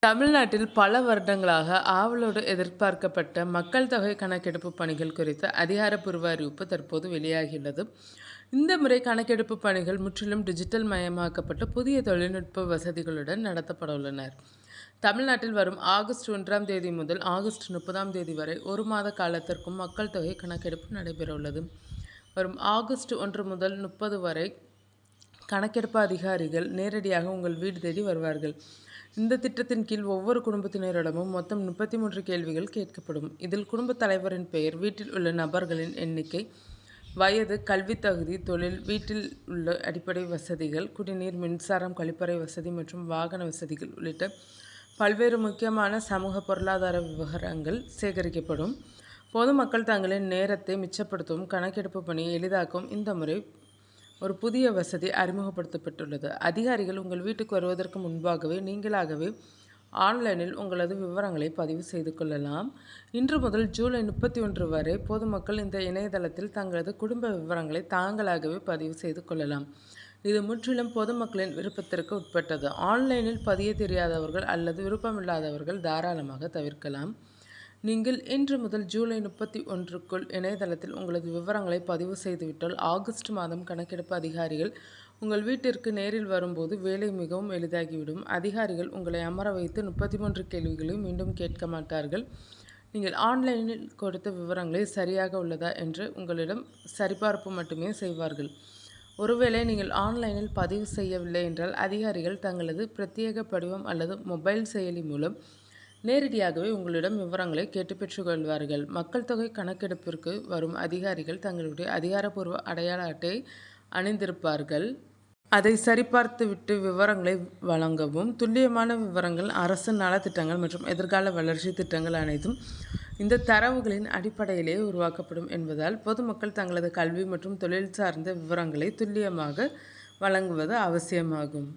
தமிழ்நாட்டில் பல வருடங்களாக ஆவலோடு எதிர்பார்க்கப்பட்ட மக்கள் தொகை கணக்கெடுப்பு பணிகள் குறித்த அதிகாரப்பூர்வ அறிவிப்பு தற்போது வெளியாகியுள்ளது. இந்த முறை கணக்கெடுப்பு பணிகள் முற்றிலும் டிஜிட்டல் மயமாக்கப்பட்டு புதிய தொழில்நுட்ப வசதிகளுடன் நடத்தப்பட உள்ளனர். தமிழ்நாட்டில் வரும் ஆகஸ்ட் 1ஆம் தேதி முதல் ஆகஸ்ட் 30ஆம் தேதி வரை 1 மாத காலத்திற்கும் மக்கள் தொகை கணக்கெடுப்பு நடைபெறவுள்ளது. வரும் ஆகஸ்ட் 1 முதல் 30 வரை கணக்கெடுப்பு அதிகாரிகள் நேரடியாக உங்கள் வீடு தேடி வருவார்கள். இந்த திட்டத்தின் கீழ் ஒவ்வொரு குடும்பத்தினரிடமும் மொத்தம் 33 கேள்விகள் கேட்கப்படும். இதில் குடும்பத் தலைவரின் பெயர், வீட்டில் உள்ள நபர்களின் எண்ணிக்கை, வயது, கல்வி தகுதி, தொழில், வீட்டில் உள்ள அடிப்படை வசதிகள், குடிநீர், மின்சாரம், கழிப்பறை வசதி மற்றும் வாகன வசதிகள் உள்ளிட்ட பல்வேறு முக்கியமான சமூக பொருளாதார விவரங்கள் சேகரிக்கப்படும். பொதுமக்கள் தங்களின் நேரத்தை மிச்சப்படுத்தவும் கணக்கெடுப்பு பணியை எளிதாக்கவும் இந்த முறை ஒரு புதிய வசதி அறிமுகப்படுத்தப்பட்டுள்ளது. அதிகாரிகள் உங்கள் வீட்டுக்கு வருவதற்கு முன்பாகவே நீங்களாகவே ஆன்லைனில் உங்களது விவரங்களை பதிவு செய்து கொள்ளலாம். இன்று முதல் ஜூலை 31 வரை பொதுமக்கள் இந்த இணையதளத்தில் தங்களது குடும்ப விவரங்களை தாங்களாகவே பதிவு செய்து கொள்ளலாம். இது முற்றிலும் பொதுமக்களின் விருப்பத்திற்கு உட்பட்டது. ஆன்லைனில் பதிய தெரியாதவர்கள் அல்லது விருப்பமில்லாதவர்கள் தாராளமாக தவிர்க்கலாம். நீங்கள் இன்று முதல் ஜூலை 31க்குள் இணையதளத்தில் உங்களது விவரங்களை பதிவு செய்துவிட்டால் ஆகஸ்ட் மாதம் கணக்கெடுப்பு அதிகாரிகள் உங்கள் வீட்டிற்கு நேரில் வரும்போது வேலை மிகவும் எளிதாகிவிடும். அதிகாரிகள் உங்களை அமர வைத்து 33 கேள்விகளை மீண்டும் கேட்க மாட்டார்கள். நீங்கள் ஆன்லைனில் கொடுத்த விவரங்களை சரியாக உள்ளதா என்று உங்களிடம் சரிபார்ப்பு மட்டுமே செய்வார்கள். ஒருவேளை நீங்கள் ஆன்லைனில் பதிவு செய்யவில்லை என்றால் அதிகாரிகள் தங்களது பிரத்யேக படிவம் அல்லது மொபைல் செயலி மூலம் நேரடியாகவே உங்களிடம் விவரங்களை கேட்டு பெற்றுக்கொள்வார்கள். மக்கள் தொகை கணக்கெடுப்பிற்கு வரும் அதிகாரிகள் தங்களுடைய அதிகாரப்பூர்வ அடையாள அட்டையை அணிந்திருப்பார்கள். அதை சரிபார்த்துவிட்டு விவரங்களை வழங்கவும். துல்லியமான விவரங்கள், அரசு நலத்திட்டங்கள் மற்றும் எதிர்கால வளர்ச்சி திட்டங்கள் அனைத்தும் இந்த தரவுகளின் அடிப்படையிலேயே உருவாக்கப்படும் என்பதால் பொதுமக்கள் தங்களது கல்வி மற்றும் தொழில் சார்ந்த விவரங்களை துல்லியமாக வழங்குவது அவசியமாகும்.